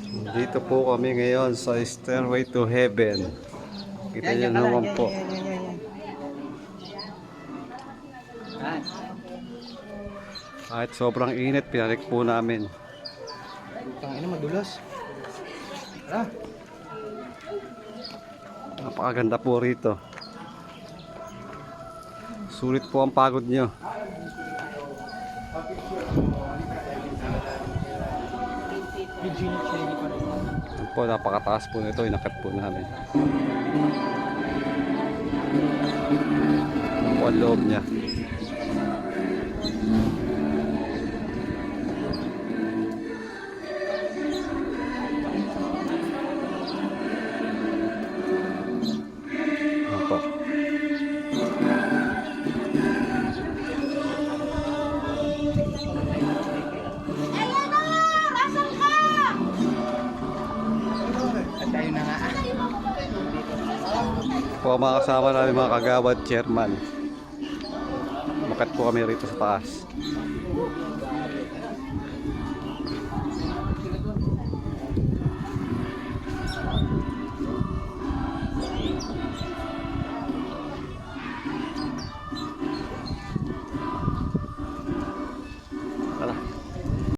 Dito po kami ngayon sa Stairway to Heaven. Kita niyo naman po. Kahit sobrang init, pinalik po namin. Tangina madulas. Ah, Napakaganda po rito. Sulit po ang pagod nyo. Yan po, napakataas po nito. Inakat po namin. Yan po ang loob niya. Yan po. at tayo na nga. Po ang mga kasama namin, mga kagawad chairman. Makat po kami rito sa taas.